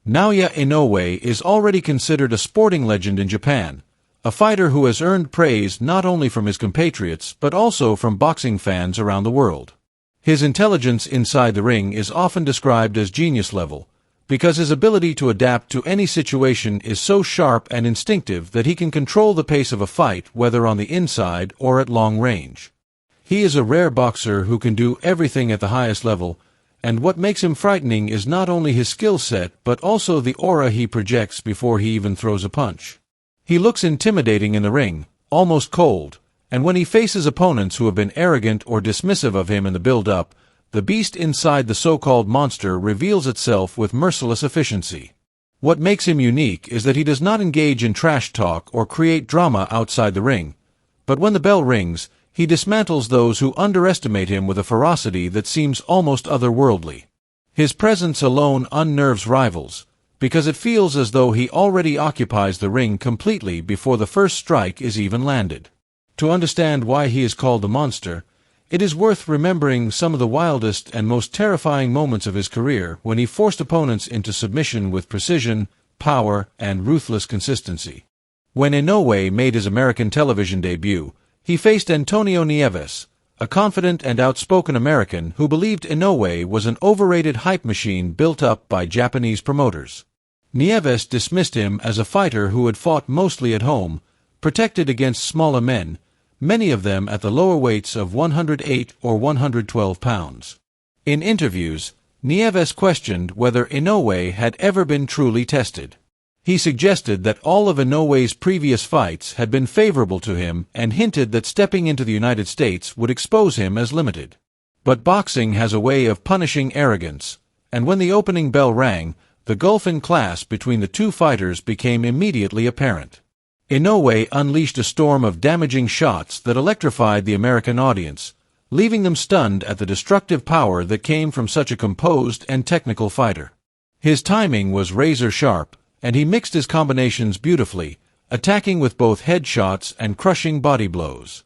Naoya Inoue is already considered a sporting legend in Japan, a fighter who has earned praise not only from his compatriots but also from boxing fans around the world. His intelligence inside the ring is often described as genius level, because his ability to adapt to any situation is so sharp and instinctive that he can control the pace of a fight whether on the inside or at long range. He is a rare boxer who can do everything at the highest level, and what makes him frightening is not only his skill set but also the aura he projects before he even throws a punch. He looks intimidating in the ring, almost cold, and when he faces opponents who have been arrogant or dismissive of him in the build-up, the beast inside the so-called monster reveals itself with merciless efficiency. What makes him unique is that he does not engage in trash talk or create drama outside the ring, but when the bell rings, he dismantles those who underestimate him with a ferocity that seems almost otherworldly. His presence alone unnerves rivals, because it feels as though he already occupies the ring completely before the first strike is even landed. To understand why he is called the monster, it is worth remembering some of the wildest and most terrifying moments of his career when he forced opponents into submission with precision, power, and ruthless consistency. When Inoue made his American television debut, he faced Antonio Nieves, a confident and outspoken American who believed Inoue was an overrated hype machine built up by Japanese promoters. Nieves dismissed him as a fighter who had fought mostly at home, protected against smaller men, many of them at the lower weights of 108 or 112 pounds. In interviews, Nieves questioned whether Inoue had ever been truly tested. He suggested that all of Inoue's previous fights had been favorable to him and hinted that stepping into the United States would expose him as limited. But boxing has a way of punishing arrogance, and when the opening bell rang, the gulf in class between the two fighters became immediately apparent. Inoue unleashed a storm of damaging shots that electrified the American audience, leaving them stunned at the destructive power that came from such a composed and technical fighter. His timing was razor-sharp, and he mixed his combinations beautifully, attacking with both head shots and crushing body blows.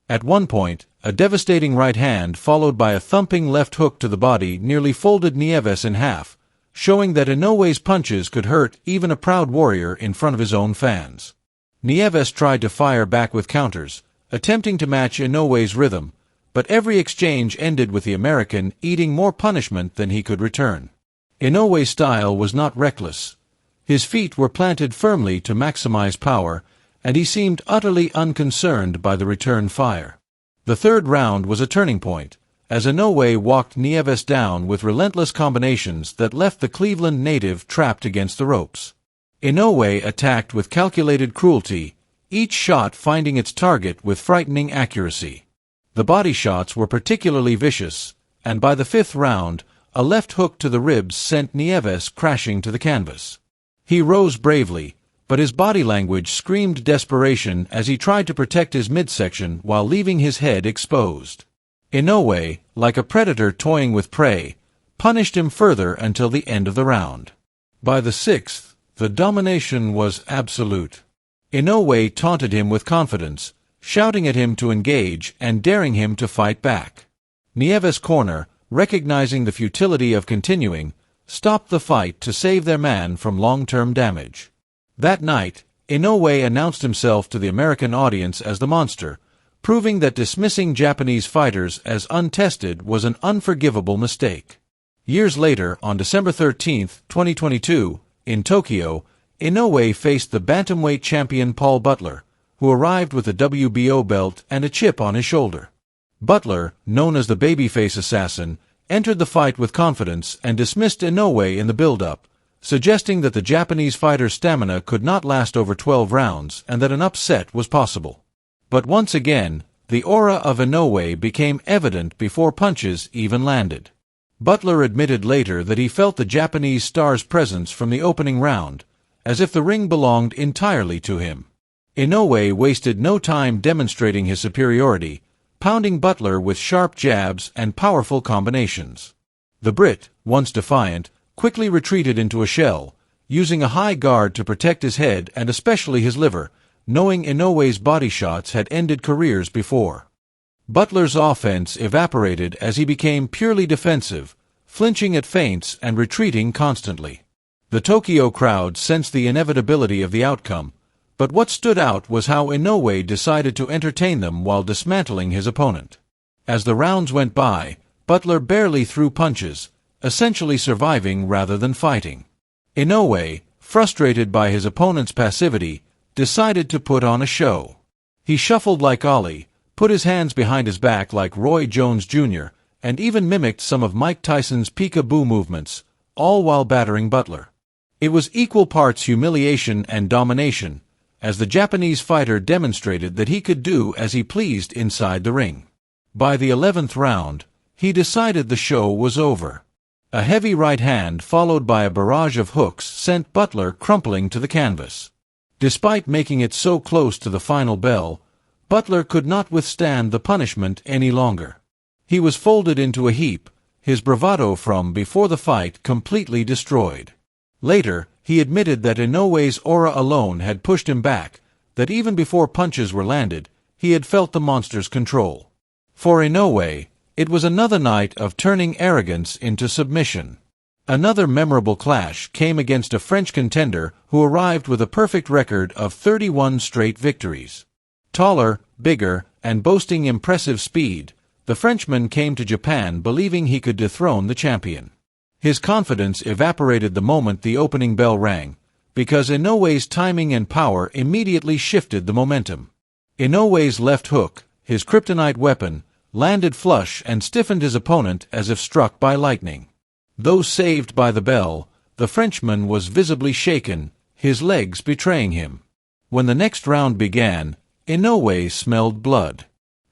At one point, a devastating right hand followed by a thumping left hook to the body nearly folded Nieves in half, showing that Inoue's punches could hurt even a proud warrior in front of his own fans. Nieves tried to fire back with counters, attempting to match Inoue's rhythm, but every exchange ended with the American eating more punishment than he could return. Inoue's style was not reckless. His feet were planted firmly to maximize power, and he seemed utterly unconcerned by the return fire. The third round was a turning point, as Inoue walked Nieves down with relentless combinations that left the Cleveland native trapped against the ropes. Inoue attacked with calculated cruelty, each shot finding its target with frightening accuracy. The body shots were particularly vicious, and by the fifth round, a left hook to the ribs sent Nieves crashing to the canvas. He rose bravely, but his body language screamed desperation as he tried to protect his midsection while leaving his head exposed. Inoue, like a predator toying with prey, punished him further until the end of the round. By the sixth, the domination was absolute. Inoue taunted him with confidence, shouting at him to engage and daring him to fight back. Nieves' corner, recognizing the futility of continuing, stopped the fight to save their man from long-term damage. That night, Inoue announced himself to the American audience as the monster, proving that dismissing Japanese fighters as untested was an unforgivable mistake. Years later, on December 13, 2022, in Tokyo, Inoue faced the bantamweight champion Paul Butler, who arrived with a WBO belt and a chip on his shoulder. Butler, known as the babyface assassin, entered the fight with confidence and dismissed Inoue in the build-up, suggesting that the Japanese fighter's stamina could not last over 12 rounds and that an upset was possible. But once again, the aura of Inoue became evident before punches even landed. Butler admitted later that he felt the Japanese star's presence from the opening round, as if the ring belonged entirely to him. Inoue wasted no time demonstrating his superiority, pounding Butler with sharp jabs and powerful combinations. The Brit, once defiant, quickly retreated into a shell, using a high guard to protect his head and especially his liver, knowing Inoue's body shots had ended careers before. Butler's offense evaporated as he became purely defensive, flinching at feints and retreating constantly. The Tokyo crowd sensed the inevitability of the outcome, but what stood out was how Inoue decided to entertain them while dismantling his opponent. As the rounds went by, Butler barely threw punches, essentially surviving rather than fighting. Inoue, frustrated by his opponent's passivity, decided to put on a show. He shuffled like Ali, put his hands behind his back like Roy Jones Jr., and even mimicked some of Mike Tyson's peekaboo movements, all while battering Butler. It was equal parts humiliation and domination, as the Japanese fighter demonstrated that he could do as he pleased inside the ring. By the 11th round, he decided the show was over. A heavy right hand followed by a barrage of hooks sent Butler crumpling to the canvas. Despite making it so close to the final bell, Butler could not withstand the punishment any longer. He was folded into a heap, his bravado from before the fight completely destroyed. Later, he admitted that Inoue's aura alone had pushed him back, that even before punches were landed, he had felt the monster's control. For Inoue, it was another night of turning arrogance into submission. Another memorable clash came against a French contender who arrived with a perfect record of 31 straight victories. Taller, bigger, and boasting impressive speed, the Frenchman came to Japan believing he could dethrone the champion. His confidence evaporated the moment the opening bell rang, because Inoue's timing and power immediately shifted the momentum. Inoue's left hook, his kryptonite weapon, landed flush and stiffened his opponent as if struck by lightning. Though saved by the bell, the Frenchman was visibly shaken, his legs betraying him. When the next round began, Inoue smelled blood.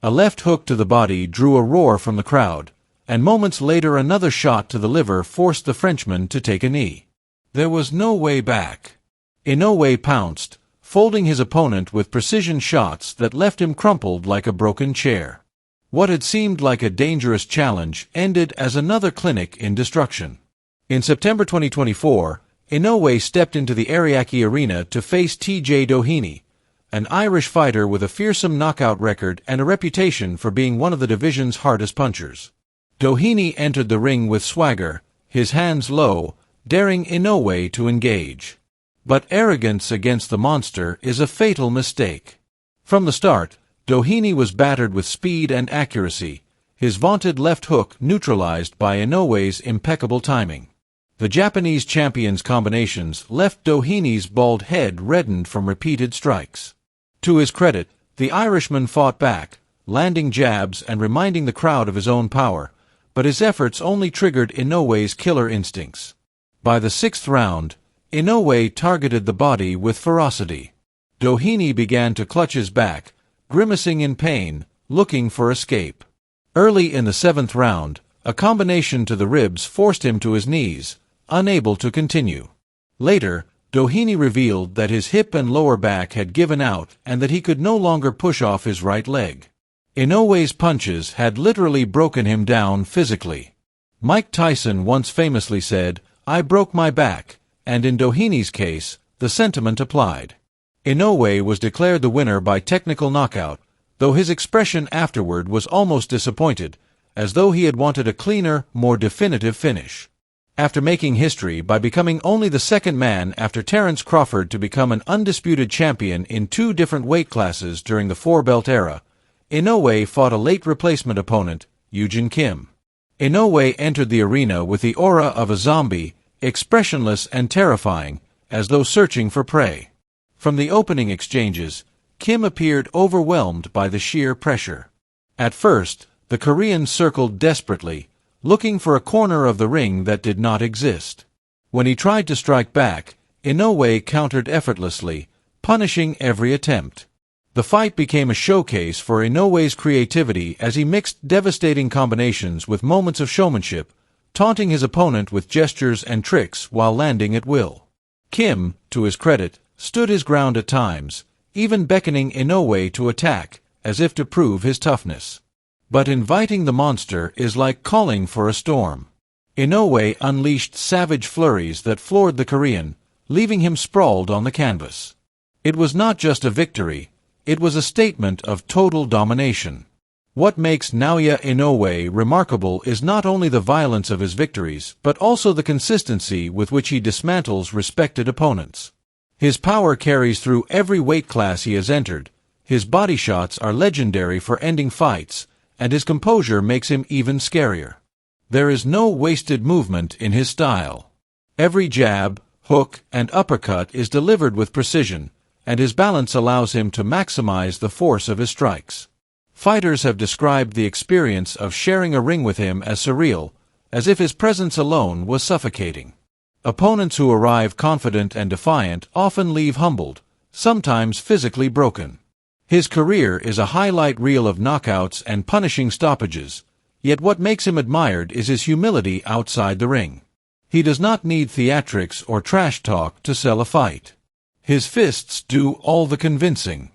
A left hook to the body drew a roar from the crowd, and moments later another shot to the liver forced the Frenchman to take a knee. There was no way back. Inoue pounced, folding his opponent with precision shots that left him crumpled like a broken chair. What had seemed like a dangerous challenge ended as another clinic in destruction. In September 2024, Inoue stepped into the Ariake Arena to face TJ Doheny, an Irish fighter with a fearsome knockout record and a reputation for being one of the division's hardest punchers. Doheny entered the ring with swagger, his hands low, daring Inoue to engage. But arrogance against the monster is a fatal mistake. From the start, Doheny was battered with speed and accuracy, his vaunted left hook neutralized by Inoue's impeccable timing. The Japanese champion's combinations left Doheny's bald head reddened from repeated strikes. To his credit, the Irishman fought back, landing jabs and reminding the crowd of his own power, but his efforts only triggered Inoue's killer instincts. By the 6th round, Inoue targeted the body with ferocity. Doheny began to clutch his back, grimacing in pain, looking for escape. Early in the 7th round, a combination to the ribs forced him to his knees, unable to continue. Later, Doheny revealed that his hip and lower back had given out and that he could no longer push off his right leg. Inoue's punches had literally broken him down physically. Mike Tyson once famously said, "I broke my back," and in Doheny's case, the sentiment applied. Inoue was declared the winner by technical knockout, though his expression afterward was almost disappointed, as though he had wanted a cleaner, more definitive finish. After making history by becoming only the second man after Terence Crawford to become an undisputed champion in 2 different weight classes during the 4-belt era, Inoue fought a late replacement opponent, Yujun Kim. Inoue entered the arena with the aura of a zombie, expressionless and terrifying, as though searching for prey. From the opening exchanges, Kim appeared overwhelmed by the sheer pressure. At first, the Korean circled desperately, looking for a corner of the ring that did not exist. When he tried to strike back, Inoue countered effortlessly, punishing every attempt. The fight became a showcase for Inoue's creativity as he mixed devastating combinations with moments of showmanship, taunting his opponent with gestures and tricks while landing at will. Kim, to his credit, stood his ground at times, even beckoning Inoue to attack, as if to prove his toughness. But inviting the monster is like calling for a storm. Inoue unleashed savage flurries that floored the Korean, leaving him sprawled on the canvas. It was not just a victory, it was a statement of total domination. What makes Naoya Inoue remarkable is not only the violence of his victories, but also the consistency with which he dismantles respected opponents. His power carries through every weight class he has entered, his body shots are legendary for ending fights, and his composure makes him even scarier. There is no wasted movement in his style. Every jab, hook, and uppercut is delivered with precision, and his balance allows him to maximize the force of his strikes. Fighters have described the experience of sharing a ring with him as surreal, as if his presence alone was suffocating. Opponents who arrive confident and defiant often leave humbled, sometimes physically broken. His career is a highlight reel of knockouts and punishing stoppages, yet what makes him admired is his humility outside the ring. He does not need theatrics or trash talk to sell a fight. His fists do all the convincing.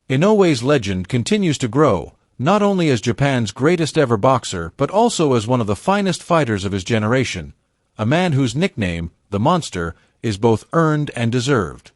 Inoue's legend continues to grow, not only as Japan's greatest ever boxer but also as one of the finest fighters of his generation, a man whose nickname, the Monster, is both earned and deserved.